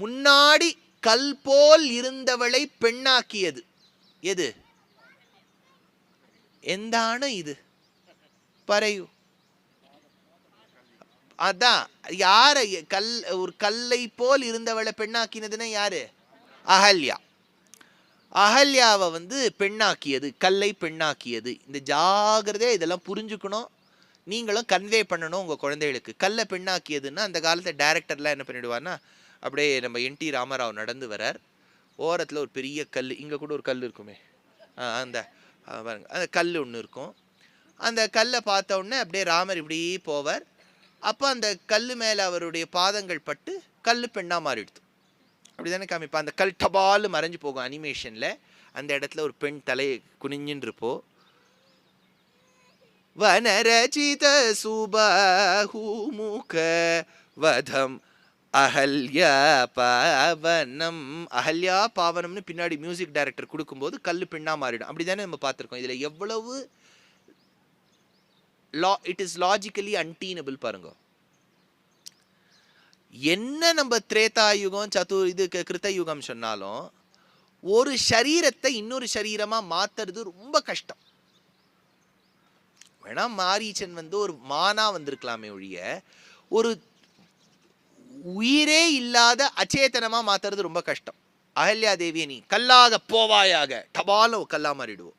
முன்னாடி கல் போல் இருந்தவளை பெண்ணாக்கியது எது? എന്താണ് இது? പറയൂ. அதான் யார ஒரு கல்லை போல் இருந்தவளை பெண்ணாக்கினதுன்னா யாரு? அகல்யா. அகல்யாவை பெண்ணாக்கியது, கல்லை பெண்ணாக்கியது. இந்த ஜாகிரதையா இதெல்லாம் புரிஞ்சுக்கணும், நீங்களும் கன்வே பண்ணணும் உங்கள் குழந்தைகளுக்கு. கல்லை பெண்ணாக்கியதுன்னா அந்த காலத்தில் டைரக்டர்லாம் என்ன பண்ணிடுவார்னா, அப்படியே நம்ம என்டி ராமராவ் நடந்து வரார், ஓரத்தில் ஒரு பெரிய கல், இங்கே கூட ஒரு கல் இருக்குமே, அந்த பாருங்க அந்த கல் ஒன்று இருக்கும். அந்த கல்லை பார்த்த உடனே அப்படியே ராமர் இப்படி போவார். அப்போ அந்த கல் மேலே அவருடைய பாதங்கள் பட்டு கல் பெண்ணாக மாறிடுது. அப்படி தானே காமிப்பா. அந்த கல் டபால் மறைஞ்சு போகும் அனிமேஷனில். அந்த இடத்துல ஒரு பெண் தலையை குனிஞ்சின்றிருப்போ. வனரச்சித சுபாஹுமுக வதம் அகல்யா பாவனம். அகல்யா பாவனம்னு பின்னாடி மியூசிக் டைரக்டர் கொடுக்கும்போது கல் பெண்ணா மாறிடும். அப்படி தானே நம்ம பார்த்துருக்கோம். இதில் எவ்வளவு இட் இஸ் லாஜிக்கலி அன்டீனபிள் பாருங்க. என்ன நம்ம திரேதா யுகம் கிருத்த யுகம் சொன்னாலும் ஒரு சரீரத்தை இன்னொரு சரீரமா மாத்துறது ரொம்ப கஷ்டம். வேணா மாரீச்சன் ஒரு மானா வந்திருக்கலாமே ஒழிய ஒரு உயிரே இல்லாத அச்சேதனமா மாத்துறது ரொம்ப கஷ்டம். அகல்யா தேவியை நீ கல்லாக போவாயாக, டபால கல்லா மாறிடுவோம்.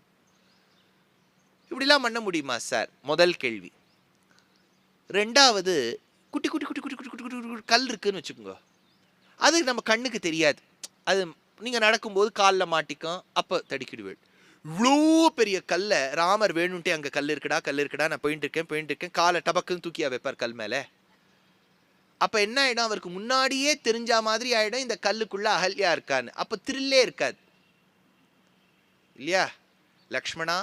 இப்படிலாம் பண்ண முடியுமா சார்? முதல் கேள்வி. ரெண்டாவது, குட்டி குட்டி குட்டி குட்டி குட்டி குட்டி குட்டி கல் இருக்குன்னு வச்சுக்கோங்க. அது நம்ம கண்ணுக்கு தெரியாது. அது நீங்கள் நடக்கும்போது காலில் மாட்டிக்கும், அப்போ தடிக்கிடுவேன். இவ்வளோ பெரிய கல்லை ராமர் வேணுன்ட்டே அங்கே கல் இருக்குடா நான் போயிட்டு இருக்கேன் காலை டபக்குன்னு தூக்கியா வைப்பார் கல் மேலே. அப்போ என்ன ஆகிடும்? அவருக்கு முன்னாடியே தெரிஞ்ச மாதிரி ஆகிடும் இந்த கல்லுக்குள்ளே அகல்யா இருக்கான்னு. அப்போ த்ரில்லே இருக்காது இல்லையா? Lakshmana,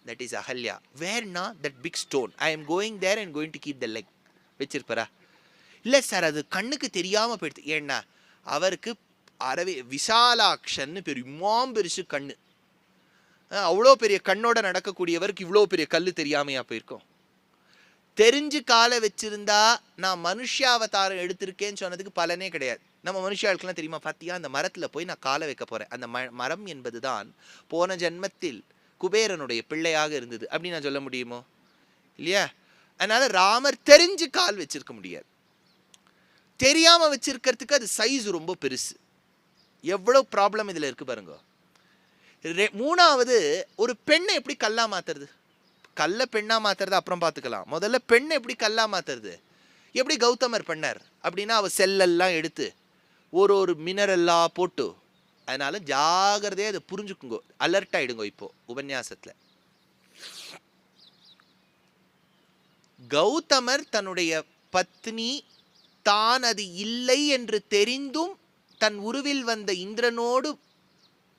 that is Ahalya. வேர்னா that big stone, I am going there and going to keep the leg வச்சிருப்பாரா? இல்லை சார், அது கண்ணுக்கு தெரியாமல் போயிடுது. ஏன்னா அவருக்கு விசாலாக்ஷன்னு பெருமாம் பெருசு கண்ணு. அவ்வளோ பெரிய கண்ணோட நடக்கக்கூடியவருக்கு இவ்வளோ பெரிய கல் தெரியாமையா போயிருக்கோம்? தெரிஞ்சு காலை வச்சிருந்தா நான் மனுஷாவதாரம் எடுத்திருக்கேன்னு சொன்னதுக்கு பலனே கிடையாது. நம்ம மனுஷாளுக்கெல்லாம் தெரியுமா, பார்த்தியா அந்த மரத்தில் போய் நான் காலை வைக்க போகிறேன், அந்த மரம் என்பது தான் போன ஜென்மத்தில் குபேரனுடைய பிள்ளையாக இருந்தது அப்படின்னு நான் சொல்ல முடியுமோ? இல்லையா? அதனால ராமர் தெரிஞ்சு கால் வச்சிருக்க முடியாது. தெரியாம வச்சிருக்கிறதுக்கு அது சைஸ் ரொம்ப பெருசு. எவ்வளவு ப்ராப்ளம் இதுல இருக்கு பாருங்க. மூணாவது, ஒரு பெண்ணை எப்படி கல்லா மாத்துறது? கல்ல பெண்ணா மாத்துறது அப்புறம் பார்த்துக்கலாம். முதல்ல பெண்ணை எப்படி கல்லா மாத்துறது? எப்படி கௌதமர் பண்ணார் அப்படின்னா, அவ செல்லெல்லாம் எடுத்து ஒரு மினரெல்லாம் போட்டு. அதனால ஜாகிரதையா அதை புரிஞ்சுக்குங்க, அலர்ட் ஆயிடுங்க. இப்போ உபன்யாசத்துல கௌதமர் தன்னுடைய பத்னி தான் அது இல்லை என்று தெரிந்தும் தன் உருவில் வந்த இந்திரனோடு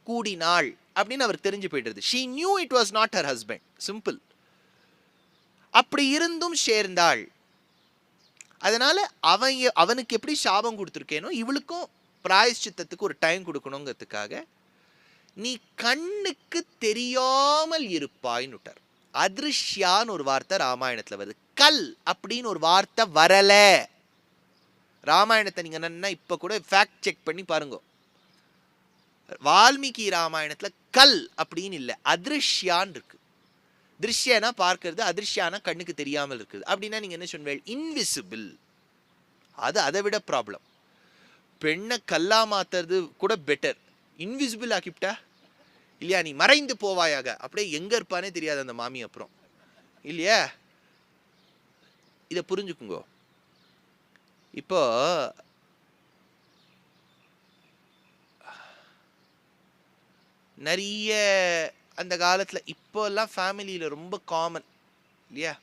கூடினாள் அப்படின்னு அவர் தெரிஞ்சு போயிடுறது. she knew it was not her husband, simple. அப்படி இருந்தும் சேர்ந்தாள். அதனால அவனுக்கு எப்படி சாபம் கொடுத்துருக்கேனோ இவளுக்கும் பிராயஷ்சித்தத்துக்கு ஒரு டைம் கொடுக்கணுங்கிறதுக்காக நீ கண்ணுக்கு தெரியாமல் இருப்பாயின்னு விட்டார். அதிருஷ்யான்னு ஒரு வார்த்தை ராமாயணத்துல வருது. கல் அப்படின்னு ஒரு வார்த்தை வரல ராமாயணத்தை. நீங்க என்ன இப்ப கூட ஃபேக்ட் செக் பண்ணி பாருங்க. வால்மீகி ராமாயணத்துல கல் அப்படின்னு இல்லை, அதிருஷ்யான் இருக்கு. திருஷ்யனா பார்க்கறது, அதிருஷ்யானா கண்ணுக்கு தெரியாமல் இருக்குது. அப்படின்னா நீங்க என்ன சொல்வீங்க? இன்விசிபிள். அது அதை விட ப்ராப்ளம். பெண்ணை கல்லா மாத்துறது கூட பெட்டர். இன்விசிபிள் ஆக்கிவிட்டா இல்லையா, நீ மறைந்து போவாயாக, அப்படியே எங்க இருப்பானே தெரியாது அந்த மாமி அப்புறம் இல்லையா? இதை புரிஞ்சுக்குங்க. இப்போ நிறைய அந்த காலத்தில் இப்போல்லாம் ஃபேமிலியில் ரொம்ப காமன் இல்லையா?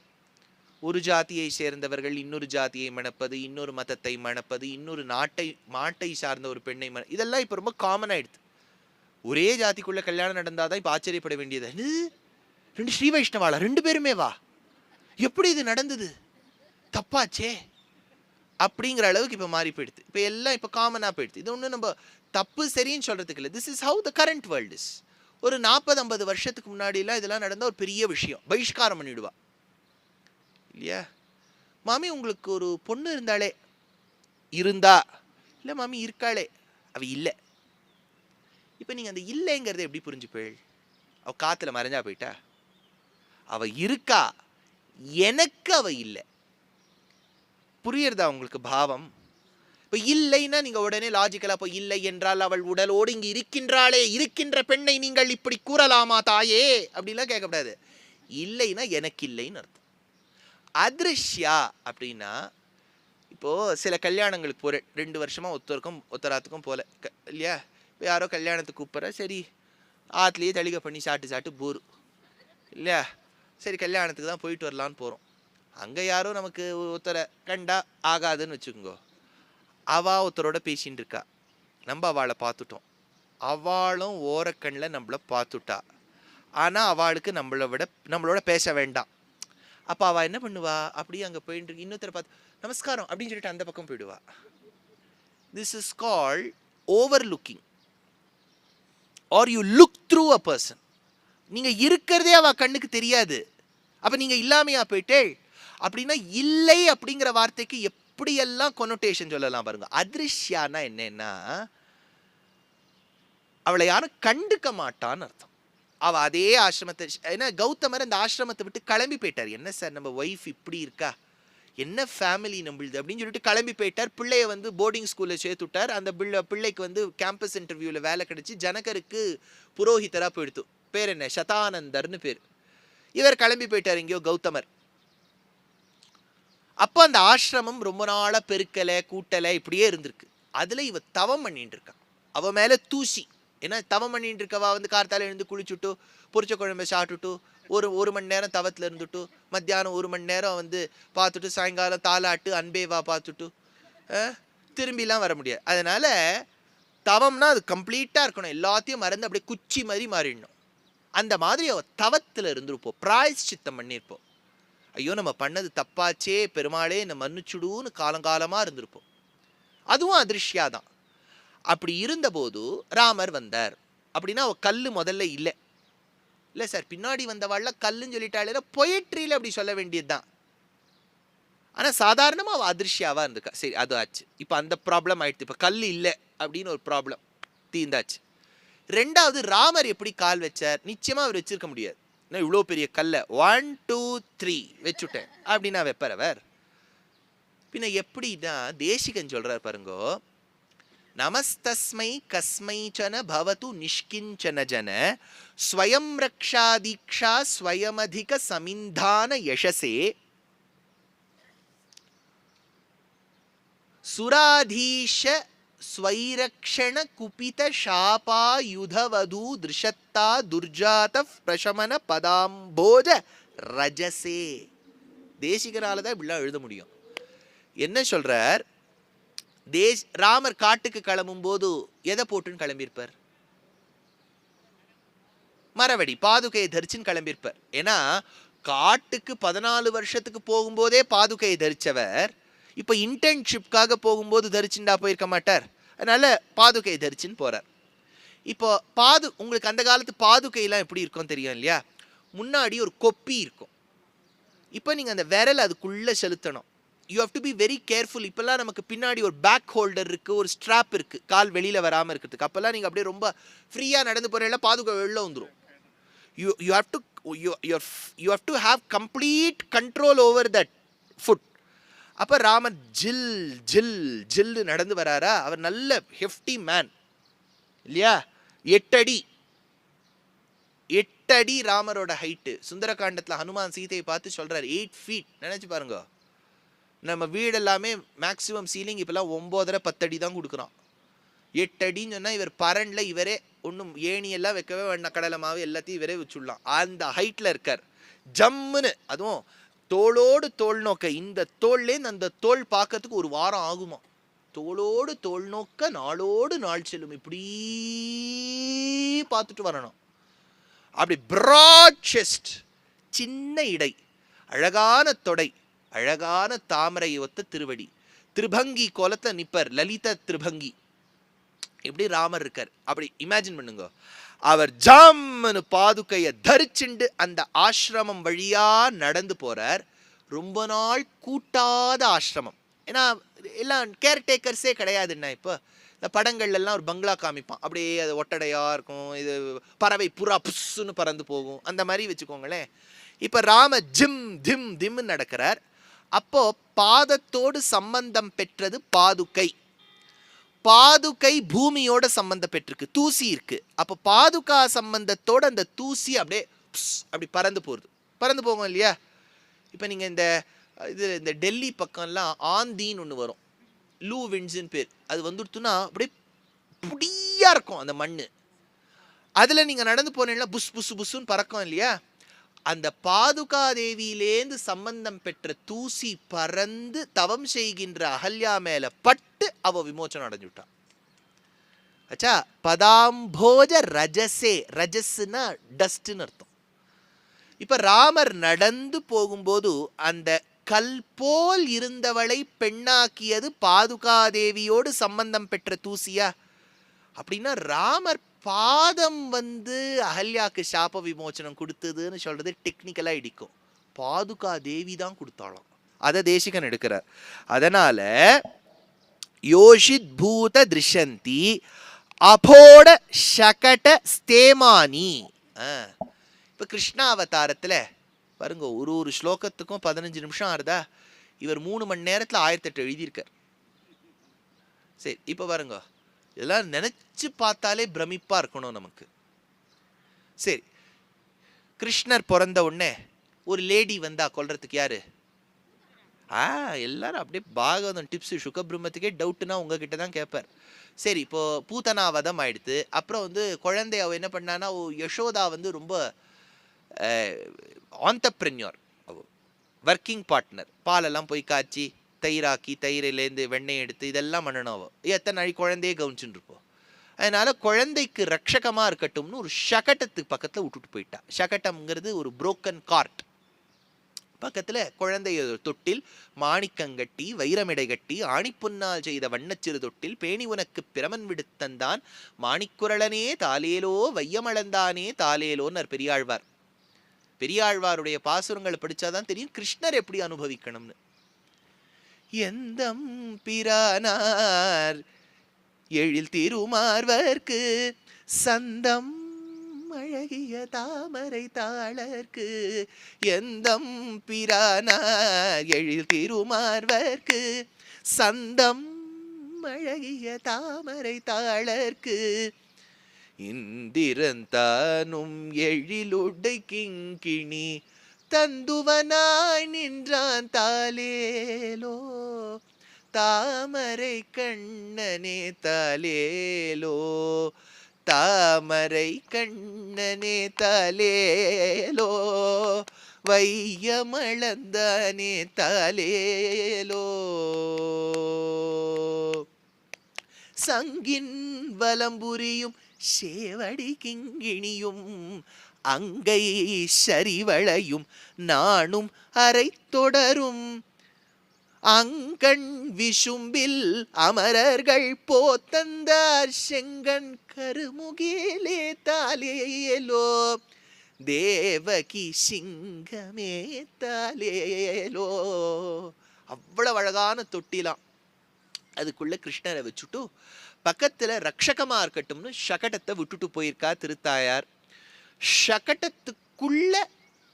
ஒரு ஜாதியை சேர்ந்தவர்கள் இன்னொரு ஜாதியை மணப்பது, இன்னொரு மதத்தை மணப்பது, இன்னொரு மாட்டை சார்ந்த ஒரு பெண்ணை இதெல்லாம் இப்போ ரொம்ப காமன் ஆயிடுது. ஒரே ஜாதிக்குள்ள கல்யாணம் நடந்தாதான் இப்போ ஆச்சரியப்பட வேண்டியது. ரெண்டு ஸ்ரீ வைஷ்ணவாளா, ரெண்டு பேருமே வா, எப்படி இது நடந்தது, தப்பாச்சே அப்படிங்கிற அளவுக்கு இப்போ மாறி போயிடுது. இப்போ எல்லாம் இப்போ காமனாக போயிடுது. இது ஒன்றும் நம்ம தப்பு சரின்னு சொல்கிறதுக்கு இல்லை. This is how the current world is. ஒரு 40-50 வருஷத்துக்கு முன்னாடிலாம் இதெல்லாம் நடந்தால் ஒரு பெரிய விஷயம், பகிஷ்காரம் பண்ணிவிடுவா இல்லையா? மாமி உங்களுக்கு ஒரு பொண்ணு இருந்தா இல்லை மாமி இருக்காளே அவ இல்லை. இப்போ நீங்கள் அந்த இல்லைங்கிறத எப்படி புரிஞ்சுப்பேள்? அவ காற்றுல மறைஞ்சா போயிட்டா? அவ இருக்கா, எனக்கு அவ இல்லை. புரியுறதா உங்களுக்கு பாவம்? இப்போ இல்லைன்னா நீங்கள் உடனே லாஜிக்கலாக இப்போ இல்லை என்றால் அவள் உடலோடு இங்கே இருக்கின்றாளே, இருக்கின்ற பெண்ணை நீங்கள் இப்படி கூறலாமா தாயே அப்படின்லாம் கேட்கக்கூடாது. இல்லைன்னா எனக்கு இல்லைன்னு அர்த்தம். அதிருஷ்யா அப்படின்னா இப்போது சில கல்யாணங்களுக்கு போகிற 2 வருஷமாக ஒத்தராத்துக்கும் போகல இல்லையா? இப்போ யாரோ கல்யாணத்துக்கு கூப்பிட்ற, சரி ஆற்றுலேயே தளிகை பண்ணி சாப்பிட்டு போரு இல்லையா? சரி கல்யாணத்துக்கு தான் போயிட்டு வரலான்னு போகிறோம். அங்கே யாரோ நமக்கு ஒருத்தரை கண்டா ஆகாதுன்னு வச்சுக்கோங்க. அவள் ஒருத்தரோட பேசின்னு இருக்கா, நம்ம அவளை பார்த்துட்டோம், அவளும் ஓரக்கண்ணில் நம்மளை பார்த்துட்டா. ஆனால் அவளுக்கு நம்மளோட பேச வேண்டாம். அப்போ அவள் என்ன பண்ணுவா, அப்படியே அங்கே போயிட்டு இன்னொருத்தரை பார்த்து நமஸ்காரம் அப்படின்னு சொல்லிட்டு அந்த பக்கம் போயிடுவா. This is called over looking are you look through a person. நீங்கள் இருக்கிறதே அவள் கண்ணுக்கு தெரியாது, அப்போ நீங்கள் இல்லாமையா போயிட்டே. அப்படின்னா இல்லை அப்படிங்கிற வார்த்தைக்கு எப்படியெல்லாம் கொனோட்டேஷன் சொல்லலாம் பாருங்க. அதிருஷ்யானா என்னன்னா அவளை யாரும் கண்டுக்க மாட்டான்னு அர்த்தம். அவள் அதே ஆசிரமத்தை, ஏன்னா கௌதமர் அந்த ஆசிரமத்தை விட்டு கிளம்பி போயிட்டார். என்ன சார் நம்ம ஒய்ஃப் இப்படி இருக்கா, என்ன ஃபேமிலி நம்மளுது அப்படின்னு சொல்லிட்டு கிளம்பி போயிட்டார். பிள்ளைய போர்டிங் ஸ்கூலில் சேர்த்து விட்டார். அந்த பிள்ளைக்கு கேம்பஸ் இன்டர்வியூவில் வேலை கிடைச்சி ஜனகருக்கு புரோஹிதராக போயிடுத்து. பேர் என்ன, சதானந்தர்னு பேர். இவர் கிளம்பி போயிட்டார் எங்கேயோ கௌதமர். அப்போ அந்த ஆசிரமம் ரொம்ப நாளாக பெருக்கலை கூட்டலை இப்படியே இருந்திருக்கு. அதில் இவ தவம் பண்ணிட்டு இருக்கான். அவன் மேலே தூசி. ஏன்னா தவம் பண்ணிட்டு இருக்கவா கார்த்தால எழுந்து குளிச்சுட்டு பொரிச்ச குழம்பை சாப்பிட்டுட்டு ஒரு மணி நேரம் தவத்தில் இருந்துட்டு மத்தியானம் 1 மணி நேரம் பார்த்துட்டு சாயங்காலம் தாலாட்டு அன்பேவா பார்த்துட்டு திரும்பிலாம் வர முடியாது. அதனால தவம்னா அது கம்ப்ளீட்டாக இருக்கணும், எல்லாத்தையும் மறந்து அப்படியே குச்சி மாதிரி மாறிடணும். அந்த மாதிரி அவ தவத்தில் இருந்துருப்போம், பிராயஷ்சித்தம் பண்ணியிருப்போம். ஐயோ நம்ம பண்ணது தப்பாச்சே, பெருமாளே என்ன மன்னிச்சுடுன்னு காலங்காலமாக இருந்திருப்போம். அதுவும் அதிருஷ்யாதான். அப்படி இருந்தபோது ராமர் வந்தார். அப்படின்னா அவ கல் முதல்ல இல்லை இல்லை சார், பின்னாடி வந்தவாள்ல கல்லுன்னு சொல்லிட்டாலே பொயட்ரியில் அப்படி சொல்ல வேண்டியது தான். ஆனால் சாதாரணமாக அவள் அதிருஷ்யாவாக இருந்திருக்கா. சரி அது ஆச்சு. இப்போ அந்த ப்ராப்ளம் ஆயிடுச்சு. இப்போ கல் இல்லை அப்படின்னு ஒரு ப்ராப்ளம் தீர்ந்தாச்சு. ரெண்டாவது, ராமர் எப்படி கால் வச்சார்? நிச்சயமாக அவர் வச்சிருக்க முடியாது. நான் இவ்வளோ பெரிய கல்லை 1 2 3 வச்சுட்டேன் அப்படின்னா வைப்பார் அவர்? பின்ன எப்படின்னா தேசிகன் சொல்கிறார் பாருங்கோ, நமஸ்தஸ்மை கஸ்மைச்சன பவது நிஷ்கிஞ்சன ஜன ஸ்வயம் ரக்ஷா தீக்ஷா ஸ்வயமதிக சமிந்தான யசசே சுராதீஷ ஸ்வைரக்ஷண குபித ஷாபாயுதவது திருஷத்தா துர்ஜாத பிரசமன பதாம்போஜ ரஜசே. தேசிகனால தான் இப்படிலாம் எழுத முடியும். என்ன சொல்றார்? ராமர் காட்டுக்கு கிளம்பும் போது எதை போட்டுன்னு கிளம்பியிருப்பார்? மரவடி பாதுகையை தரிச்சுன்னு கிளம்பியிருப்பார். ஏன்னா காட்டுக்கு 14 வருஷத்துக்கு போகும்போதே பாதுகையை தரிச்சவர் இப்போ இன்டர்ன்ஷிப்காக போகும்போது தரிச்சுண்டா போயிருக்க மாட்டார். அதனால பாதுகையை தரிச்சுன்னு போறார். இப்போ உங்களுக்கு அந்த காலத்து பாதுகையெல்லாம் எப்படி இருக்கும் தெரியும் இல்லையா? முன்னாடி ஒரு கொப்பி இருக்கும். இப்போ நீங்கள் அந்த விரல் அதுக்குள்ளே செலுத்தணும். You have to be very careful. இப்போல்லாம் நமக்கு பின்னாடி ஒரு பேக் ஹோல்டர் இருக்குது, ஒரு ஸ்ட்ராப் இருக்குது, கால் வெளியில் வராமல் இருக்கிறதுக்கு. அப்போல்லாம் நீங்கள் அப்படியே ரொம்ப ஃப்ரீயாக நடந்து போகிறீங்களா, பாதுகா வெளில வந்துடும். You have to have complete control over that food. அப்போ ராமர் ஜில் ஜில் ஜில்லு நடந்து வராரா? அவர் நல்ல ஹெஃப்டி மேன் இல்லையா? 8 அடி ராமரோட ஹைட்டு. சுந்தரகாண்டத்தில் ஹனுமான் சீதையை பார்த்து சொல்கிறார் 8 feet. நினச்சி பாருங்க, நம்ம வீடு எல்லாமே மேக்ஸிமம் சீலிங் இப்போல்லாம் 9.5 10 அடி தான் கொடுக்குறோம். 8 அடின்னு சொன்னால் இவர் பரனில் இவரே ஒன்றும் ஏணியெல்லாம் வைக்கவே வேண்டாம், கடலை மாவு எல்லாத்தையும் இவரே வச்சுடலாம். அந்த ஹைட்டில் இருக்கார் ஜம்முன்னு. அதுவும் தோளோடு தோல் நோக்க, இந்த தோல்லேருந்து அந்த தோல் பார்க்கறதுக்கு 1 வாரம் ஆகுமா. தோளோடு தோல் நோக்க நாளோடு நாள் செல்லும், இப்படி பார்த்துட்டு வரணும். அப்படி பிராட் செஸ்ட், சின்ன இடை, அழகான தொடை, அழகான தாமரை ஒத்த திருவடி, திரிபங்கி கோலத்தை நிப்பர், லலித திரிபங்கி. எப்படி ராமர் இருக்கார் அப்படி இமேஜின் பண்ணுங்க. அவர் ஜம்னு பாதுகையை தரிச்சுண்டு அந்த ஆசிரமம் வழியா நடந்து போறார். ரொம்ப நாள் கூட்டாத ஆசிரமம். ஏன்னா எல்லாம் கேர்டேக்கர்ஸே கிடையாதுன்னா. இப்போ இந்த படங்கள்ல எல்லாம் ஒரு பங்களா காமிப்பான், அப்படியே அது ஒட்டடையா இருக்கும், இது பறவை புறா புஷ்ஷுன்னு பறந்து போகும், அந்த மாதிரி வச்சுக்கோங்களேன். இப்ப ராம ஜிம் திம் திம் நடக்கிறார். அப்போ பாதத்தோடு சம்பந்தம் பெற்றது பாதுகை. பாதுகை பூமியோட சம்பந்தம் பெற்றிருக்கு, தூசி இருக்கு. அப்போ பாதுகா சம்பந்தத்தோட அந்த தூசி அப்படியே அப்படி பறந்து போகுது, பறந்து போகும் இல்லையா. இப்போ நீங்கள் இந்த டெல்லி பக்கம்லாம் ஆந்தின்னு ஒன்று வரும், லூ விண்ட்ஸுன்னு பேர். அது வந்துடுத்துன்னா அப்படியே புடியாக இருக்கும் அந்த மண். அதில் நீங்கள் நடந்து போனீங்கன்னா புஷ் புஷ் புஷ்ஷுன்னு பறக்கும் இல்லையா. அந்த பாதுகா தேவியிலேந்து சம்பந்தம் பெற்ற தூசி பறந்து தவம் செய்கின்ற அகல்யா மேல பட்டு அவ விமோச்சனம் அடைஞ்சுட்டான். ஆச்சா. பதாம்போஜ ரஜசே, ரஜஸ்னா டஸ்ட்னு அர்த்தம். இப்ப ராமர் நடந்து போகும்போது அந்த கல் போல் இருந்தவளை பெண்ணாக்கியது பாதுகா தேவியோடு சம்பந்தம் பெற்ற தூசியா? அப்படின்னா ராமர் பாதம் அகல்யாக்கு சாப விமோச்சனம் கொடுத்ததுன்னு சொல்றது டெக்னிக்கலா இடிக்கும். பாதுகா தேவி தான் கொடுத்தாலும் அதை தேசிகன் எடுக்கிறார். அதனால யோஷித் பூத திருஷந்தி அபோட ஷகட ஸ்தேமானி. இப்ப கிருஷ்ணாவதாரத்துல பாருங்க, ஒரு ஸ்லோகத்துக்கும் 15 நிமிஷம் ஆறுதா. இவர் 3 மணி நேரத்துல 1008 எழுதியிருக்கார். சரி, இப்ப பாருங்க, இதெல்லாம் நினைச்சு பார்த்தாலே பிரமிப்பா இருக்கணும் நமக்கு. சரி, கிருஷ்ணர் பிறந்த உடனே ஒரு லேடி வந்தா கொல்றதுக்கு யாரு? எல்லாரும் அப்படியே பாகவதம் டிப்ஸ் சுகபிரம்மத்துக்கே டவுட்னா உங்ககிட்ட தான் கேட்பார். சரி, இப்போ பூத்தனாவதம் ஆயிடுத்து. அப்புறம் குழந்தை அவ என்ன பண்ணானா, யசோதா ரொம்ப ஆண்டர்பிரினியர், ஒர்க்கிங் பார்ட்னர். பாலெல்லாம் போய் காய்ச்சி தயிராக்கி தயிரிலேருந்து வெண்ணெய் எடுத்து இதெல்லாம் பண்ணணும். எத்தனை நாள் குழந்தையே கவனிச்சுட்டு இருப்போம். அதனால குழந்தைக்கு ரட்சகமா இருக்கட்டும்னு ஒரு ஷகட்டத்துக்கு பக்கத்துல விட்டுட்டு போயிட்டா. ஷகட்டம்ங்கிறது ஒரு புரோக்கன் கார்ட். பக்கத்துல குழந்தைய தொட்டில் மாணிக்கங்கட்டி வைரமிடை கட்டி ஆணிப்புன்னால் செய்த வண்ணச்சிறு தொட்டில் பேணி உனக்கு பிரமன் விடுத்தந்தான் மாணிக்குரளனே தாலேலோ வையமளந்தானே தாலேலோன்னு பெரியாழ்வார். பெரியாழ்வாருடைய பாசுரங்களை படிச்சாதான் தெரியும் கிருஷ்ணர் எப்படி அனுபவிக்கணும்னு. எந்தம் பிரானார் எழில் திருமார்வர்க்கு சந்தம் அழகிய தாமரை தாளர்க்கு. எந்தம் பிரானார் எழில் திருமார்வர்க்கு சந்தம் அழகிய தாமரை தாளர்க்கு. இந்திரந்தானும் எழிலுடை கிங்கிணி தந்துவனாய் நின்றான் தாலேலோ தாமரை கண்ணனே தாலேலோ தாமரை கண்ணனே தாலேலோ வையமளந்தானே தாலேலோ. சங்கின் வலம்புரியும் சேவடி கிங்கிணியும் அங்கை சரிவளையும் நானும் அரை தொடரும் அங்கண் விசும்பில் அமரர்கள் போத்தந்தார் செங்கண் கருமுகிலே தாலேலோ தேவகி சிங்கமே தாலேலோ. அவ்வளவு அழகான தொட்டிலாம். அதுக்குள்ள கிருஷ்ணரை வச்சுட்டு பக்கத்துல ரக்ஷகமா இருக்கட்டும்னு ஷகடத்தை விட்டுட்டு போயிருக்கா திருத்தாயார். ஷகடத்துக்குள்ள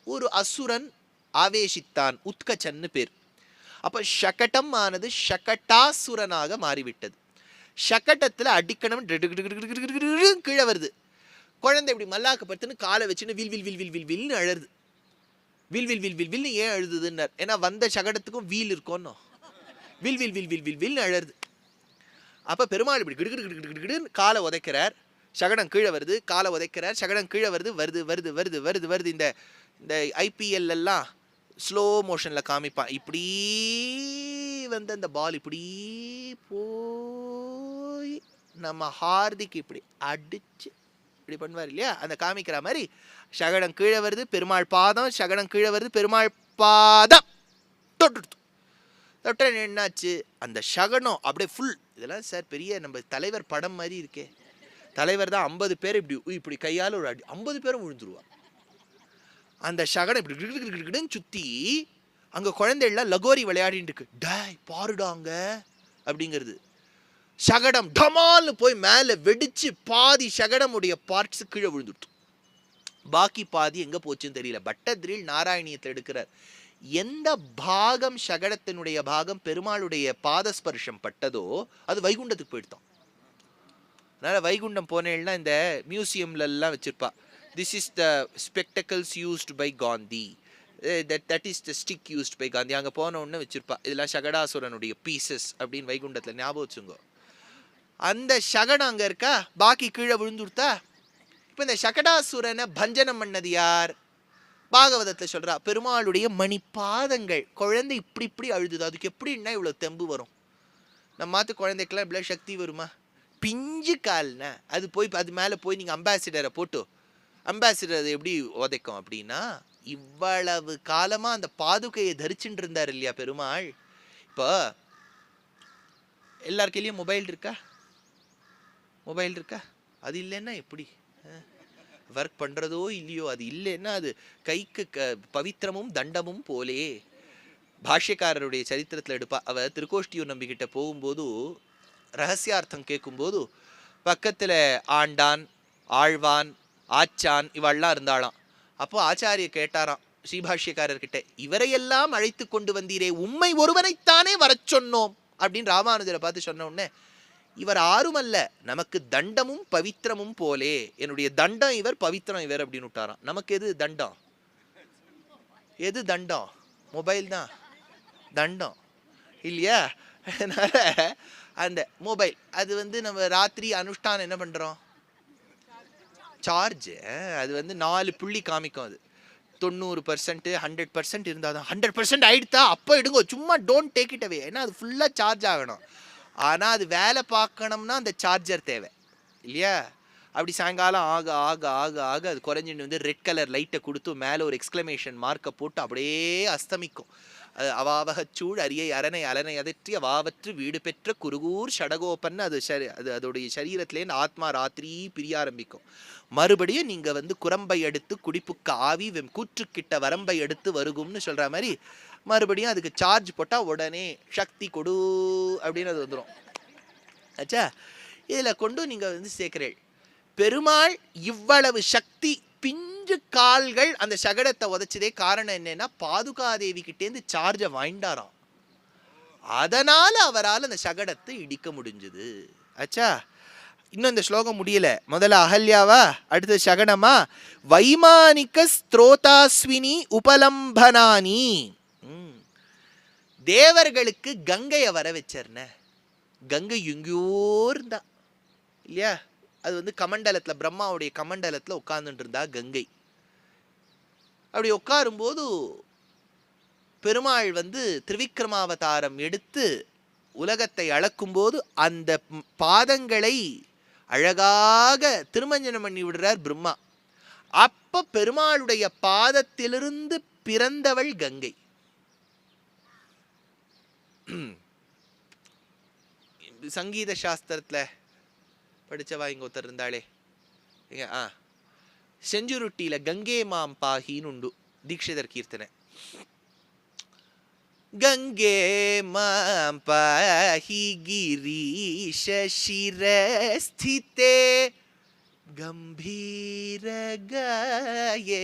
ஒரு அசுரன் ஆவேசித்தான், உத்கச்சன்னு பேர். அப்ப ஷகடம் ஆனது ஷகட்டாசுரனாக மாறிவிட்டது. ஷகடத்துல அடிக்கணும் கீழே வருது. குழந்தை இப்படி மல்லாக்க படுத்துன்னு காலை வச்சுன்னு வில் வில் வில் வில் வில் வில்னு அழுது. வில் வில் வில் வில் வில்னு ஏன் அழுதுதுன்னார்? ஏன்னா வந்த ஷகடத்துக்கும் வீல் இருக்கோன்னு வில் வில் வில் வில் வில் வில்னு அழுது. அப்ப பெருமாள் இப்படி கிடுகிடுன்னு காலை உதைக்கிறார். சகடம் கீழே வருது, காலை உதைக்கிறார். சகடம் கீழே வருது, வருது வருது வருது வருது வருது. இந்த ஐபிஎல் எல்லாம் ஸ்லோ மோஷன்ல காமிப்பான். இப்படி அந்த பால் இப்படி போய் நம்ம ஹார்திக் இப்படி அடிச்சு இப்படி பண்ணுவார் இல்லையா, அந்த காமிக்கிற மாதிரி சகடம் கீழே வருது, பெருமாள் பாதம். சகடம் கீழே வருது, பெருமாள் பாதம் தொட்ட என்னாச்சு, அந்த சகனம் அப்படியே ஃபுல். இதெல்லாம் சார் பெரிய நம்ம தலைவர் படம் மாதிரி இருக்கே. தலைவர் தான் 50 பேர் இப்படி இப்படி கையால் ஒரு அடி 50 பேரும் விழுந்துருவார். அந்த சகனம் இப்படி சுத்தி அங்க குழந்தைகள்லாம் லகோரி விளையாடிட்டு இருக்கு. டாய் பாருடாங்க அப்படிங்கிறது. சகடம் டமால்னு போய் மேலே வெடிச்சு பாதி சகடமுடைய பார்ட்ஸ் கீழே விழுந்துட்டு, பாக்கி பாதி எங்க போச்சுன்னு தெரியல. பட்டதிரில் நாராயணியத்தை எடுக்கிறார். எந்த பாகம் சகடத்தினுடைய பாகம் பெருமாளுடைய பாதஸ்பர்ஷம் பட்டதோ அது வைகுண்டத்துக்கு போயிடுதான். அதனால வைகுண்டம் போனேன்னா இந்த மியூசியம்ல எல்லாம் வச்சிருப்பா, this is the spectacles used by Gandhi, that is the stick used by Gandhi. அங்கே போன உடனே வச்சிருப்பா, இதெல்லாம் சகடாசுரனுடைய பீசஸ் அப்படின்னு வைகுண்டத்தில் ஞாபகம் வச்சுங்க. அந்த சகடம் அங்கே இருக்கா, பாக்கி கீழே விழுந்துடுத்தா. இப்போ இந்த சகடாசுரனை பஞ்சனம் பண்ணது யார்? பாகவதத்தில் சொல்றா, பெருமாளுடைய மணி பாதங்கள். குழந்தை இப்படி இப்படி அழுதுது, அதுக்கு எப்படின்னா இவ்வளோ தெம்பு வரும்? நம்ம மாற்று குழந்தைக்கெல்லாம் இவ்வளோ சக்தி வருமா? பிஞ்சு கால்னா அது போய் அது மேலே போய் நீங்கள் அம்பாசிடரை போட்டு அம்பாசிடர் அது எப்படி உதைக்கும் அப்படின்னா, இவ்வளவு காலமாக அந்த பாதுகையை தரிச்சுட்டு இருந்தார் இல்லையா பெருமாள். இப்போ எல்லார் கையிலையும் மொபைல் இருக்கா? மொபைல் இருக்கா? அது இல்லைன்னா எப்படி ஒர்க் பண்ணுறதோ இல்லையோ, அது இல்லைன்னா அது கைக்கு பவித்திரமும் தண்டமும் போலே. பாஷ்யக்காரருடைய சரித்திரத்தில் எடுப்பா, அவர் திருக்கோஷ்டியூர் நம்பிக்கிட்ட போகும்போது ரகசியார்த்தம் கேட்கும்போது பக்கத்தில் ஆண்டான், ஆழ்வான், ஆச்சான் இவெல்லாம் இருந்தாளாம். அப்போ ஆச்சாரியர் கேட்டாராம் ஸ்ரீபாஷ்யக்காரர்கிட்ட, இவரையெல்லாம் அழைத்து கொண்டு வந்தீரே, உம்மை ஒருவனைத்தானே வரச் சொன்னோம் அப்படின்னு ராமானுஜரை பார்த்து சொன்ன உடனே, இவர் ஆறும் அல்ல, நமக்கு தண்டமும் பவித்திரமும் போலே, என்னுடைய தண்டம் இவர், பவித்திரம் இவர் அப்படின்னு விட்டாராம். நமக்கு எது தண்டம்? எது தண்டம்? மொபைல் தான் தண்டம் இல்லையா? அதனால அந்த மொபைல் அது நம்ம ராத்திரி அனுஷ்டானம் என்ன பண்றோம்? சார்ஜ். அது 4 புள்ளி காமிக்கும். அது 90% 100% இருந்தால் தான். 100% ஆயிடுத்தா அப்போ எடுங்க, சும்மா டோன்ட் டேக் இட் அவே. ஏன்னா அது ஃபுல்லாக சார்ஜ் ஆகணும். ஆனால் அது வேலை பார்க்கணும்னா அந்த சார்ஜர் தேவை இல்லையா? அப்படி சாயங்காலம் ஆக ஆக ஆக ஆக அது குறைஞ்சின்னு ரெட் கலர் லைட்டை கொடுத்து மேலே ஒரு எக்ஸ்க்ளமேஷன் மார்க்கை போட்டு அப்படியே அஸ்தமிக்கும். அது அவாவகச்சூழ் அரியை அரணை அலனை அதற்றி அவாவற்று வீடு பெற்ற குருகூர் ஷடகோப்பன்னு அது அது அதோடைய சரீரத்திலேருந்து ஆத்மா ராத்திரி பிரிய ஆரம்பிக்கும். மறுபடியும் நீங்கள் குரம்பை எடுத்து குடிப்புக்கு ஆவி கூற்றுக்கிட்ட வரம்பை எடுத்து வருகும்னு சொல்கிற மாதிரி மறுபடியும் அதுக்கு சார்ஜ் போட்டால் உடனே சக்தி கொடு அப்படின்னு அது வந்துடும். ஆச்சா? இதில் கொண்டு நீங்கள் சேர்க்கிறீள். பெருமாள் இவ்வளவு சக்தி, பிஞ்சு கால்கள் அந்த சகடத்தை உதைச்சதே காரணம் என்னன்னா, பாதுகாதேவி கிட்டேருந்து சார்ஜை வாங்கிட்டாராம். அதனால அவரால் அந்த சகடத்தை இடிக்க முடிஞ்சது. ஆச்சா? இன்னும் இந்த ஸ்லோகம் முடியல. முதல்ல அகல்யாவா, அடுத்து சகடமா. வைமானிக ஸ்த்ரோதாஸ்வினி உபலம்பனானி. தேவர்களுக்கு கங்கையை வர வச்சர்ன. கங்கை எங்கேயோ இருந்தா இல்லையா? அது கமண்டலத்தில், பிரம்மாவுடைய கமண்டலத்தில் உட்கார்ந்துட்டு இருந்தா கங்கை. அப்படி உட்காரும்போது பெருமாள் திரிவிக்ரமாவதாரம் எடுத்து உலகத்தை அளக்கும்போது அந்த பாதங்களை அழகாக திருமஞ்சனம் பண்ணி விடுறார் பிரம்மா. அப்ப பெருமாளுடைய பாதத்திலிருந்து பிறந்தவள் கங்கை. சங்கீத சாஸ்திரத்துல படிச்சவா இங்க ஒருத்தர் இருந்தாளே, செஞ்சுருட்டியில கங்கே மாம் பாகின்னு உண்டு தீட்சிதர் கீர்த்தனை. கங்கே மாம் பாஹி கிரீஷ சிரஸ்திதே கம்பீர காயே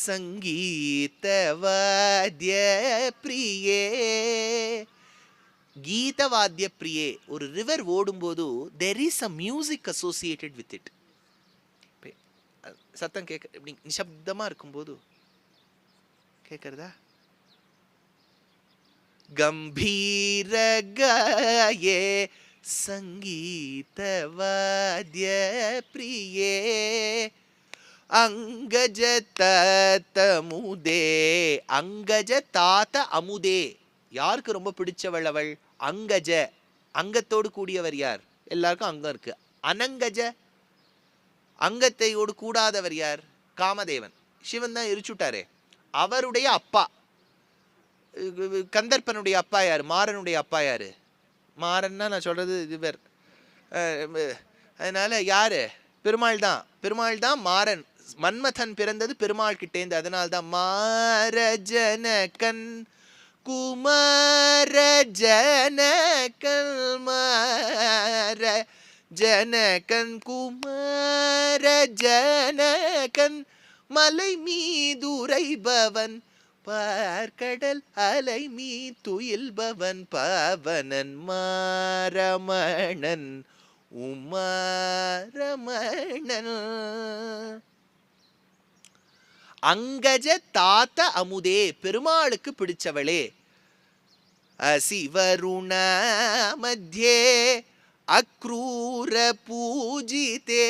சங்கீத வாத்ய பிரியே. கீதவாத்திய பிரியே. ஒரு ரிவர் ஓடும்போது there is a music associated with it. சத்தம் கேட்க இப்படி நிசப்தமா இருக்கும்போது கேட்கறதா? கம்பீர காயே சங்கீத வாத்ய பிரியே அங்கஜ தமுதே. அங்கஜ தாத்த அமுதே. யாருக்கு ரொம்ப பிடிச்சவள் அவள்? அங்கஜ. அங்கத்தோடு கூடியவர் யார்? எல்லாருக்கும் அங்கம் இருக்கு. அனங்கஜ, அங்கத்தையோடு கூடாதவர் யார்? காமதேவன். சிவன் தான் எரிச்சுட்டாரே. அவருடைய அப்பா கந்தர்ப்பனுடைய அப்பா யாரு? மாறனுடைய அப்பா யாரு? மாறன்னா நான் சொல்றது இவர். அதனால யாரு? பெருமாள் தான். பெருமாள் தான் மாறன். மன்மதன் பிறந்தது பெருமாள் கிட்டேந்து. அதனால்தான் மாரஜனகன் குமார ஜனகன் மார ஜனகன் குமார ஜனகன் மலை மீதுரைபவன் பார்க்கடல் அலை மீ துயில்பவன் பாவனன் மாரமணன் உமாரமணன். அங்கஜ தாத்த அமுதே, பெருமாளுக்கு பிடிச்சவளே. அசிவருண மத்தியே அக்ரூர பூஜிதே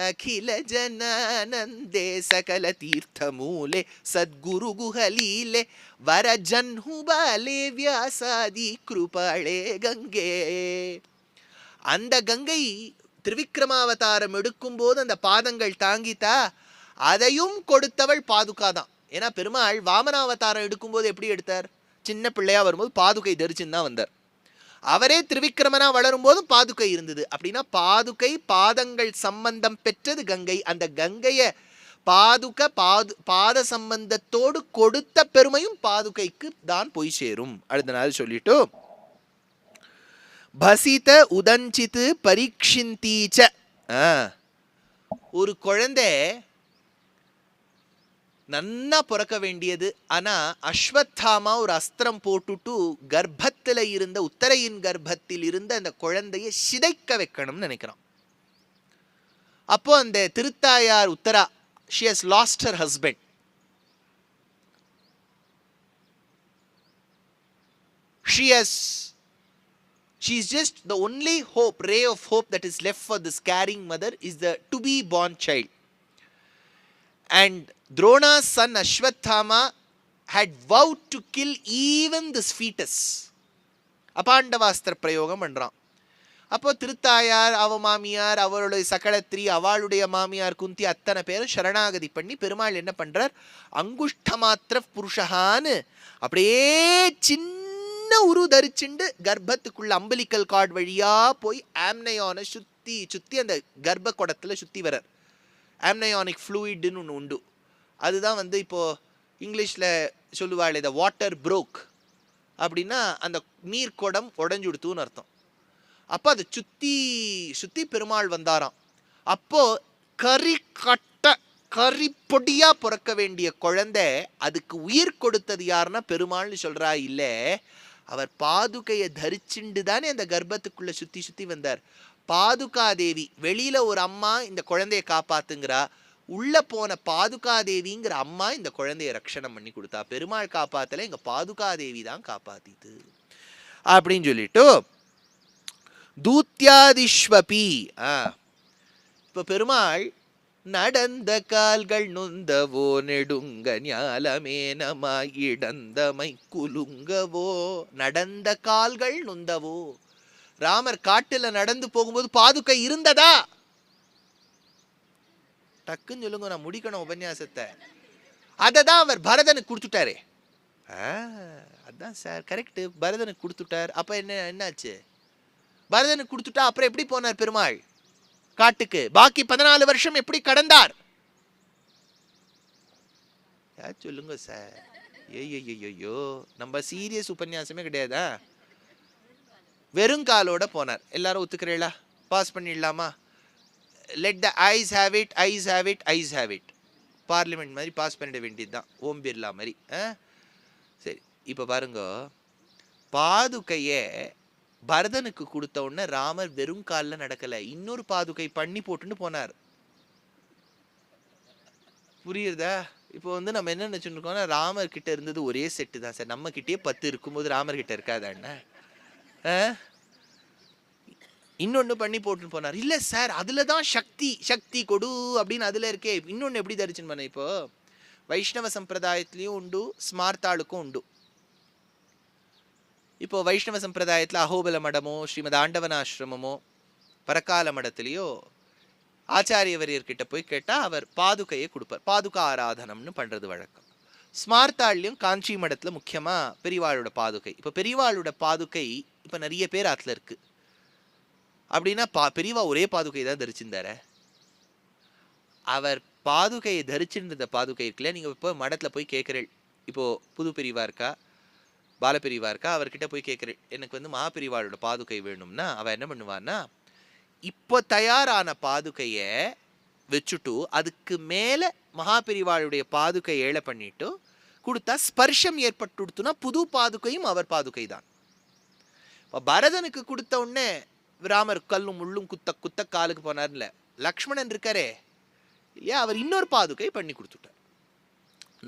அகில ஜனானந்தே சகல தீர்த்த மூலே சத்குரு குஹலீலே வரஜன்ஹுபாலே வியாசாதி கிருபாளே கங்கே. அந்த கங்கை திருவிக்ரமாவதாரம் எடுக்கும் போது அந்த பாதங்கள் தாங்கித்தா, அதையும் கொடுத்தவள் பாதுகா தான். ஏன்னா பெருமாள் வாமனாவதாரம் எடுக்கும்போது எப்படி எடுத்தார்? சின்ன பிள்ளையா வரும்போது பாதுகை தரிச்சுன்னு தான் வந்தார். அவரே திருவிக்கிரமனா வளரும் போதும் பாதுகை இருந்தது. அப்படின்னா பாதுகை பாதங்கள் சம்பந்தம் பெற்றது கங்கை. அந்த கங்கைய பாத சம்பந்தத்தோடு கொடுத்த பெருமையும் பாதுகைக்கு தான் போய் சேரும். அடுத்த நாள் சொல்லிட்டு பசித உதஞ்சித்து பரீட்சிந்தீச்ச. ஒரு குழந்தை நன்னா பிறக்க வேண்டியது. ஆனா அஸ்வத்தாமா ஒரு அஸ்திரம் போட்டுட்டு கர்ப்பத்தில் இருந்த உத்தரையின் கர்ப்பத்தில் இருந்த அந்த குழந்தைய சிதைக்க வைக்கணும்னு நினைக்கிறான். அப்போ அந்த திருத்தாயார் Uthra, she has lost her husband. She's just the only hope, ray of hope that is left for this caring mother is the to be born child. And Drona's son Ashwathama had vowed to kill even this fetus. அபாண்டவாஸ்திர பிரயோகம் பண்றான். அப்போ திருத்தாயார், அவ மாமியார், அவளுடைய சகலத்ரி, அவளுடைய மாமியார் குந்தி, அத்தனை பேரும் சரணாகதி பண்ணி பெருமாள் என்ன பண்றார்? அங்குஷ்டமாத்திர புருஷஹான்னு அப்படியே சின்ன உரு தரிச்சுண்டு கர்ப்பத்துக்குள்ள அம்பலிக்கல் கார்டு வழியா போய் ஆம்னயோனை சுத்தி அந்த கர்ப்ப குடத்துல சுத்தி வர்றார். ஆம்னயானிக் ஃப்ளூயிட்னு ஒன்று உண்டு. அதுதான் இப்போது இங்கிலீஷில் சொல்லுவாள், இதை வாட்டர் ப்ரோக் அப்படின்னா அந்த நீர் குடம் உடஞ்சுடுத்துன்னு அர்த்தம். அப்போ அதை சுற்றி பெருமாள் வந்தாராம். அப்போது கறி பொடியாக பிறக்க வேண்டிய குழந்தை அதுக்கு உயிர் கொடுத்தது யாருன்னா பெருமாள்னு சொல்கிறா. இல்லை, அவர் பாதுகையை தரிச்சுண்டு தானே அந்த கர்ப்பத்துக்குள்ளே சுற்றி வந்தார். பாதுகாதேவி வெளியில ஒரு அம்மா இந்த குழந்தைய காப்பாத்துங்கிறா, உள்ள போன பாதுகாதேவிங்கிற அம்மா இந்த குழந்தைய ரட்சணம் பண்ணி கொடுத்தா. பெருமாள் காப்பாத்தல, எங்க பாதுகாதேவி தான் காப்பாத்திட்டு அப்படின்னு சொல்லிட்டு தூத்யாதிஸ்வபி. இப்ப பெருமாள் நடந்த கால்கள் நொந்தவோ நெடுங்க ஞாலமேனமாய் இடந்தமை குலுங்கவோ. நடந்த கால்கள் நொந்தவோ. ராமர் காட்டுல நடந்து போகும்போது பாதுகை இருந்ததா? டக்குன்னு சொல்லுங்க, நான் முடிக்கணும் உபன்யாசத்தை. அதை தான் அவர் பரதனுக்கு கொடுத்துட்டாரே. அதான் சார் கரெக்ட், பரதனுக்கு கொடுத்துட்டார். அப்ப என்னாச்சு? பரதனுக்கு கொடுத்துட்டா அப்புறம் எப்படி போனார் பெருமாள் காட்டுக்கு? பாக்கி 14 வருஷம் எப்படி கடந்தார்? சொல்லுங்க சார். ஐயோ, நம்ம சீரியஸ் உபன்யாசமே கிடையாதா? வெறுங்காலோட போனார். எல்லாரும் ஒத்துக்கிறீங்களா? பாஸ் பண்ணிடலாமா? Let the ayes have it, ayes have it, ayes have it. Parliament மாதிரி பாஸ் பண்ணிட வேண்டியது தான், ஓம் பிர்லா மாதிரி. சரி, இப்போ பாருங்க, பாதுகைய பரதனுக்கு கொடுத்த உடனே ராமர் வெறும் காலில் நடக்கல, இன்னொரு பாதுகை பண்ணி போட்டுன்னு போனார். புரியுறதா? இப்போ நம்ம என்ன நினைச்சுருக்கோம்னா, ராமர் கிட்ட இருந்தது ஒரே செட்டு தான் சார். நம்ம கிட்டே 10 இருக்கும்போது ராமர் கிட்ட இருக்காதாண்ணா? இன்னொன்னு பண்ணி போட்டுன்னு போனார். இல்ல சார், அதுலதான் சக்தி கொடு அப்படின்னு அதுல இருக்கே. இன்னொன்னு எப்படி தரிச்சுன்னு பண்ண? இப்போ வைஷ்ணவ சம்பிரதாயத்திலையும் உண்டு, ஸ்மார்த்தாளுக்கும் உண்டு. இப்போ வைஷ்ணவ சம்பிரதாயத்துல அகோபல மடமோ ஸ்ரீமத் ஆண்டவனாசிரமமோ பரக்கால மடத்திலேயோ ஆச்சாரியவரியர்கிட்ட போய் கேட்டா அவர் பாதுகையை கொடுப்பார். பாதுகா ஆராதனம்னு பண்றது வழக்கம். ஸ்மார்த்தாள்லையும் காஞ்சி மடத்துல முக்கியமா பெரியவாளோட பாதுகை. இப்போ பெரியவாளோட பாதுகை இப்ப நிறைய பேர் ஆத்துல இருக்கு அப்படின்னா பெரியவா ஒரே பாதுகை தான் தரிச்சிருந்தார. அவர் பாதுகையை தரிச்சிருந்த பாதுகை இருக்குல்ல, நீங்க இப்போ மடத்துல போய் கேட்கிறேன். இப்போ புது பெரியவா இருக்கா, பாலபிரிவா இருக்கா, அவர்கிட்ட போய் கேட்குறேன், எனக்கு வந்து மகாபிரிவாளோட பாதுகை வேணும்னா அவள் என்ன பண்ணுவான்னா, இப்போ தயாரான பாதுகையை வச்சுட்டு அதுக்கு மேலே மகாபிரிவாளுடைய பாதுகை ஏழை பண்ணிட்டு கொடுத்தா ஸ்பர்ஷம் ஏற்பட்டுடுத்துனா புது பாதுகையும் அவர் பாதுகை தான். இப்போ பரதனுக்கு கொடுத்த உடனே ராமர் கல்லும் முள்ளும் குத்த குத்த காலுக்கு போனார்ல, லக்ஷ்மணன் இருக்காரே இல்லையா, அவர் இன்னொரு பாதுகை பண்ணி கொடுத்துட்டார்.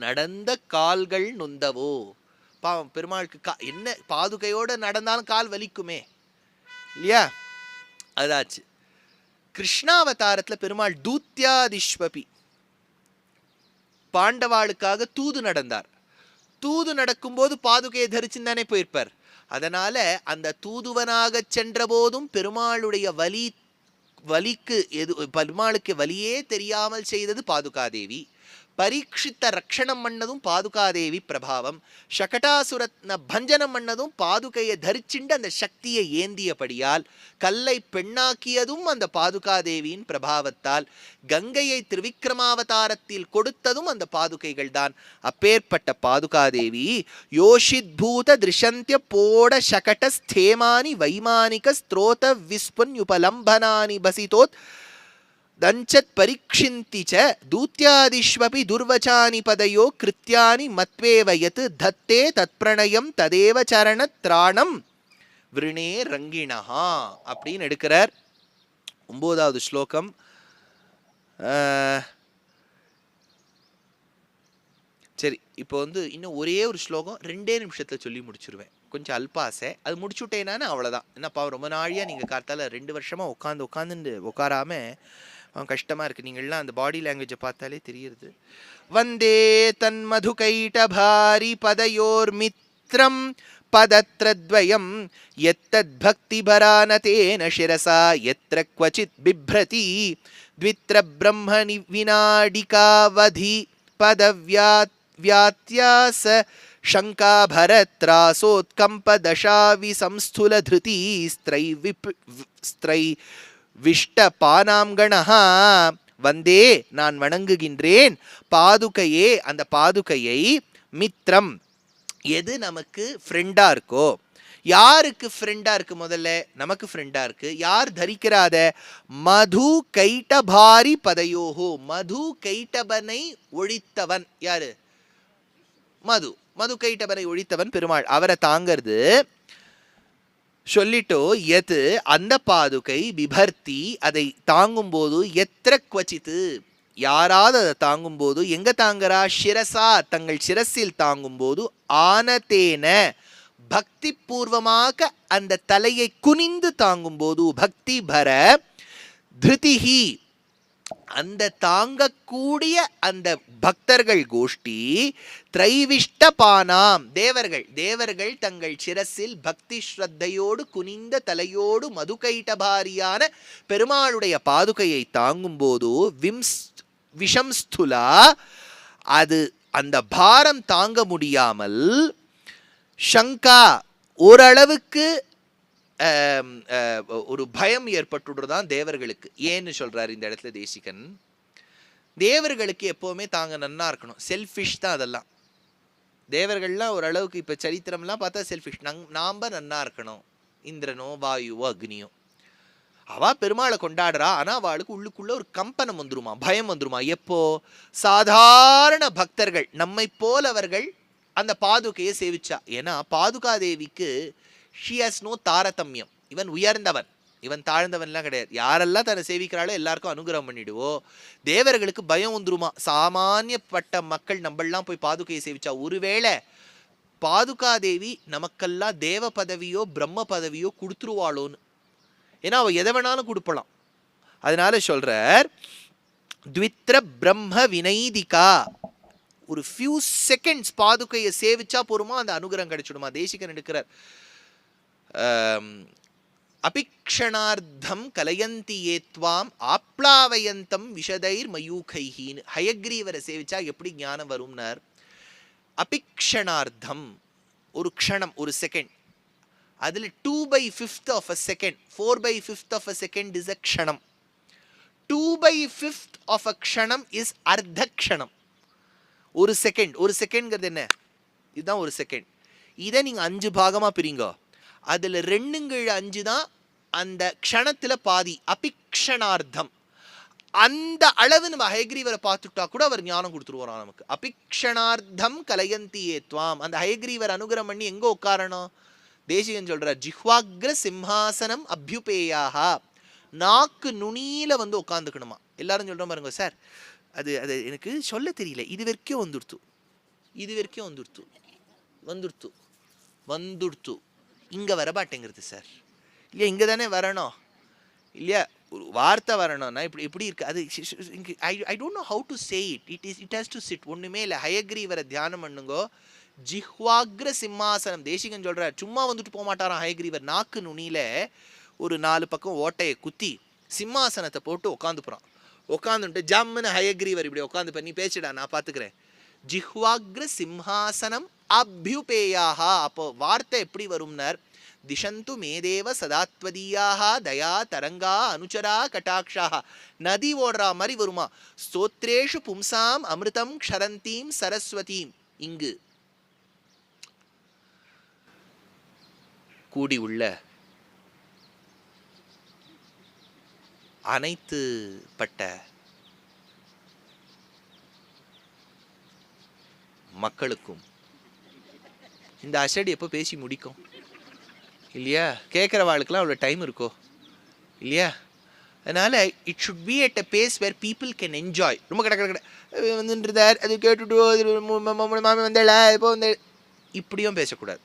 நடந்த கால்கள் நொந்தவோ, பாவம் பெருமாளுக்கு என்ன பாதுகையோட நடந்தாலும் கால் வலிக்குமே இல்லையா, அதாச்சு. கிருஷ்ணாவதாரத்துல பெருமாள் தூத்யாதிஷ்வபி பாண்டவாளுக்காக தூது நடந்தார். தூது நடக்கும்போது பாதுகையை தரிச்சுன்னு தானே போயிருப்பார். அதனால அந்த தூதுவனாக சென்ற போதும் பெருமாளுடைய வலிக்கு பெருமாளுக்கு வலியே தெரியாமல் செய்தது பாதுகாதேவி. பரீட்சித்த ரக்ஷணம் பண்ணதும் பாதுகாதேவி பிரபாவம். சகடாசுரத்ன பஞ்சனம் பண்ணதும் பாதுகையை தரிச்சுண்டு அந்த சக்தியை ஏந்தியபடியால், கல்லை பெண்ணாக்கியதும் அந்த பாதுகாதேவியின் பிரபாவத்தால், கங்கையை திரிவிக்ரமாவதாரத்தில் கொடுத்ததும் அந்த பாதுகைகள் தான். அப்பேற்பட்ட பாதுகாதேவி யோஷித் பூத திருஷந்திய போட சகட ஸ்தேமானி வைமானிக ஸ்த்ரோத விஸ்புன்யுபலம்பனானி பசிதோத் தஞ்சத் பரீட்சிந்தி ச தூத்யாதிஷ்வபி துர்வச்சானி பதயோ கிருத்யானி மத்வேவ யத் தத்தே தத்பிரணயம் ததேவ சரண திராணம் விருணே ரங்கிணஹா அப்படின்னு எடுக்கிறார். 9வது ஸ்லோகம். சரி, இப்போ வந்து இன்னும் ஒரே ஒரு ஸ்லோகம் 2 நிமிஷத்துல சொல்லி முடிச்சிருவேன். கொஞ்சம் அல்பாசை, அது முடிச்சுட்டேனான்னு அவ்வளோதான். என்னப்பா ரொம்ப நாழியாக நீங்கள் காத்தால 2 வருஷமா உட்காராம கஷ்டமா இருக்கு. நீங்கள்லாம் அந்த பாடி லாங்குவேஜை பார்த்தாலே தெரியுது. வந்தே தன் மதுகைட பாரி பதயோர் மித்ரம் பதத்ரத்வயம் யத்தத் பக்தி பரானதேன சிரசா யத்ர க்வசித் பிப்ரதி த்வித்ர பிரம்மணி வினாடிகாவதி பதவ்யாத்யாச शङ्काभरत्रासोत्कम्पदशावि संस्थूलधृती स्त्रै विष्टपानां வந்தே நான் வணங்குகின்றேன் பாதுகையே, அந்த பாதுகையை மித்ரம் எது நமக்கு ஃப்ரெண்டா இருக்கோ. யாருக்கு ஃப்ரெண்டா இருக்கு? முதல்ல நமக்கு ஃப்ரெண்டா இருக்கு. யார் தரிக்கிறாத? மது கைட்டபாரி பதையோஹோ, மது கைட்டபனை ஒழித்தவன் யாரு? மது கைட்டபனை ஒழித்தவன் பெருமாள். அவரை தாங்கிறது சொல்லிட்டோ எது அந்த பாதுகை பிபர்த்தி அதை தாங்கும் போது எத்திர குவச்சித்து யாராவது அதை தாங்கும் போது எங்க தாங்கறா? சிரசா தங்கள் சிரசில் தாங்கும் போது ஆனதேன பக்தி பூர்வமாக அந்த தலையை குனிந்து தாங்கும் போது பக்தி பர திருதிஹி அந்த தாங்கக்கூடிய அந்த பக்தர்கள் கோஷ்டி திரைவிஷ்டபானாம் தேவர்கள் தங்கள் சிரசில் பக்தி ஸ்ரத்தையோடு குனிந்த தலையோடு மதுகைட்டபாரியான பெருமாளுடைய பாதுகையை தாங்கும் போது விஷம்ஸ்துலா அது அந்த பாரம் தாங்க முடியாமல் சங்கா ஓரளவுக்கு ஒரு பயம் ஏற்பட்டுதான் தேவர்களுக்கு. ஏன்னு சொல்றாரு இந்த இடத்துல தேசிகன்? தேவர்களுக்கு எப்பவுமே தாங்க நன்னா இருக்கணும். செல்ஃபிஷ் தான் அதெல்லாம். தேவர்கள்லாம் ஓரளவுக்கு இப்ப சரித்திரம்லாம் பார்த்தா செல்ஃபிஷ். நாம நன்னா இருக்கணும். இந்திரனோ வாயுவோ அக்னியோ அவ பெருமாளை கொண்டாடுறா. ஆனா அவளுக்கு உள்ளுக்குள்ள ஒரு கம்பனம் வந்துருமா, பயம் வந்துருமா. எப்போ? சாதாரண பக்தர்கள் நம்மை போலவர்கள் அந்த பாதுகையை சேவிச்சா. ஏன்னா பாதுகாதேவிக்கு she has no தாரதமியம். இவன் உயர்ந்தவன், இவன் தாழ்ந்தவன்லாம் கிடையாது. யாரெல்லாம் தன்னை சேவிக்கிறாளோ எல்லாருக்கும் அனுகிரகம் பண்ணிடுவோ. தேவர்களுக்கு பயம் வந்துருமா. சாமானியப்பட்ட மக்கள் நம்மளாம் போய் பாதுகையை சேவிச்சா ஒருவேளை பாதுகாதேவி நமக்கெல்லாம் தேவ பதவியோ பிரம்ம பதவியோ கொடுத்துருவாளோன்னு. ஏன்னா அவ எதை வேணாலும் கொடுப்பலாம். அதனால சொல்றார் த்வித்ர பிரம்ம வினைதிகா. ஒரு ஃபியூ செகண்ட்ஸ் பாதுகையை சேவிச்சா போருமா அந்த அனுகிரகம் கிடைச்சிடுமா. தேசிகன் எடுக்கிறார். அபிக்ஷணார்த்தம் கலயந்தி ஏத்வாம் ஆப்ளாவயந்தம் விஷதைர் மயூகைஹின்னு. ஹயக்ரீவரை சேவிச்சா எப்படி ஞானம் வரும்னார். அபிக்ஷணார்த்தம் ஒரு க்ஷணம், ஒரு செகண்ட். அதுல 2/5 of a second, 4/5 of a second is a க்ஷணம். 2/5 of a க்ஷணம் இஸ் அர்த்த க்ஷணம். ஒரு செகண்ட், ஒரு செகண்ட்ங்கிறது என்ன? இதுதான் ஒரு செகண்ட். இதை நீங்கள் 5 பாகமாக பிரிங்க. அதில் 2/5 தான் அந்த க்ஷணத்தில் பாதி, அபிக்ஷணார்த்தம். அந்த அளவு நம்ம ஹயக்ரீவரை பார்த்துட்டா கூட அவர் ஞானம் கொடுத்துருவாராம் நமக்கு. அபிக்ஷணார்த்தம் கலயந்தி ஏத்வாம். அந்த ஹயக்ரீவர் அனுகிரகம் பண்ணி எங்கே உட்காரணும்? தேசிகன் சொல்கிறார், ஜிஹ்வாக்ர சிம்ஹாசனம் அபியுபேயாக. நாக்கு நுனியில் வந்து உட்காந்துக்கணுமா. எல்லாரும் சொல்கிற பாருங்க சார், அது அது எனக்கு சொல்ல தெரியல, இது வரைக்கும் வந்துடுத்து, இது வரைக்கும் வந்துடுத்து, வந்துடுத்து வந்துடுத்து இங்கே வரமாட்டேங்கிறது சார். இல்லையா, இங்கே தானே வரணும் இல்லையா, ஒரு வார்த்தை வரணும்னா இப்படி இப்படி இருக்கு. அது I don't know how to say it. It has to sit. ஒன்றுமே இல்லை, ஹயக்ரீவரை தியானம் பண்ணுங்கோ. ஜிஹ்வாக்ர சிம்மாசனம். தேசிகன் சொல்கிறார், சும்மா வந்துட்டு போக மாட்டாராம் ஹயக்ரீவர். நாக்கு நுனியில் ஒரு 4 பக்கம் ஓட்டையை குத்தி சிம்மாசனத்தை போட்டு உட்காந்து போகிறான். உட்காந்துட்டு ஜம்முன்னு ஹயக்ரீவர் இப்படி உட்காந்து பண்ணி பேசிடா, நான் பார்த்துக்கிறேன். ஜிஹ்வாக்ர சிம்ஹாசனம் அபியுபேயாக. அப்போ வார்த்தை எப்படி வரும்னார், திஷந்து மேதேவ சதாத்வதீயாக தயா தரங்கா அனுச்சரா கட்டாட்சாக. நதி ஓடுறா மாதிரி வருமா. ஸ்தோத்ரேஷு பும்சாம் அமிர்தம் க்ஷரந்தீம் சரஸ்வதீம். இங்கு கூடி உள்ள அனைத்து பட்ட மக்களுக்கும் இந்த அசடி எப்போ பேசி முடிக்கும் இல்லையா? கேட்குற வாழ்க்கெல்லாம் அவ்வளோ டைம் இருக்கோ இல்லையா? அதனால் it should be at a place where people can enjoy. ரொம்ப கடை வந்துன்றார், அது கேட்டுட்டு மாமி வந்தேல இப்போ வந்து இப்படியும் பேசக்கூடாது.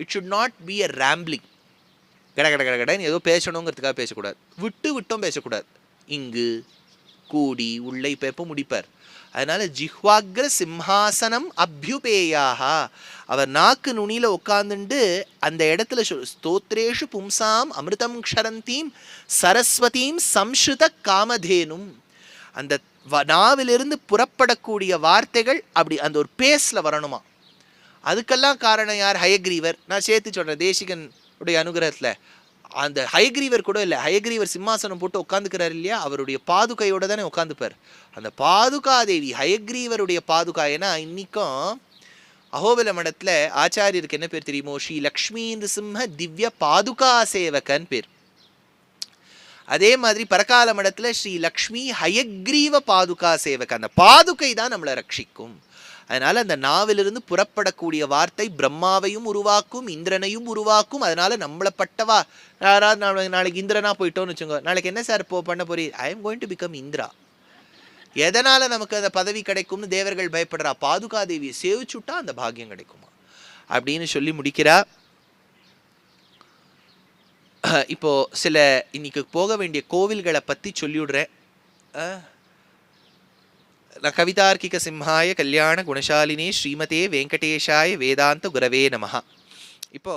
It should not be a rambling. கடைன்னு ஏதோ பேசணுங்கிறதுக்காக பேசக்கூடாது. விட்டும் பேசக்கூடாது. இங்கு கூடி உள்ள இப்போ எப்போ முடிப்பார். அதனால ஜிஹ்வாக்ர சிம்ஹாசனம் அபியுபேயாக. அவர் நாக்கு நுனியில் உட்காந்துண்டு அந்த இடத்துல ஸ்தோத்ரேஷு பும்சாம் அமிர்தம் க்ஷரந்தீம் சரஸ்வதீம் சம்ஸ்ருத காமதேனும். அந்த நாவிலிருந்து புறப்படக்கூடிய வார்த்தைகள் அப்படி அந்த ஒரு பேஸில் வரணுமா. அதுக்கெல்லாம் காரணம் யார்? ஹயக்ரீவர். நான் சேர்த்து சொல்கிறேன், தேசிகன் உடைய அனுகிரகத்தில் அந்த ஹயக்ரீவர் கூட இல்லை, ஹயக்ரீவர் சிம்மாசனம் போட்டு உட்காந்துக்கிறார் இல்லையா, அவருடைய பாதுகையோட தானே உட்காந்துப்பார். அந்த பாதுகாதேவி ஹயக்ரீவருடைய பாதுகா. ஏன்னா இன்னைக்கும் அஹோபில மடத்தில் ஆச்சாரியருக்கு என்ன பேர் தெரியுமோ? ஸ்ரீ லக்ஷ்மி நிருசிம்ம திவ்ய பாதுகா சேவகன் பேர். அதே மாதிரி பரகால மடத்தில் ஸ்ரீ லக்ஷ்மி ஹயக்ரீவ பாதுகா சேவகன். அந்த பாதுகை தான் நம்மளை ரட்சிக்கும். அதனால் அந்த நாவிலிருந்து புறப்படக்கூடிய வார்த்தை பிரம்மாவையும் உருவாக்கும், இந்திரனையும் உருவாக்கும். அதனால் நம்மளை பட்டவா யாராவது நாளைக்கு இந்திரனா போயிட்டோன்னு வச்சுங்க, நாளைக்கு என்ன சார் பண்ண போறீர்? I am going to become Indira. எதனால் நமக்கு அந்த பதவி கிடைக்கும்னு தேவர்கள் பயப்படுறா. பாதுகா தேவியை சேவிச்சுட்டா அந்த பாக்கியம் கிடைக்குமா அப்படின்னு சொல்லி முடிக்கிறா. இப்போ சில இன்னைக்கு போக வேண்டிய கோவில்களை பற்றி சொல்லிவிடுறேன். கவிதார்க்கிக சிம்ஹாய கல்யாண குணசாலினே ஸ்ரீமதே வெங்கடேஷாய வேதாந்த குரவே நமஹ. இப்போ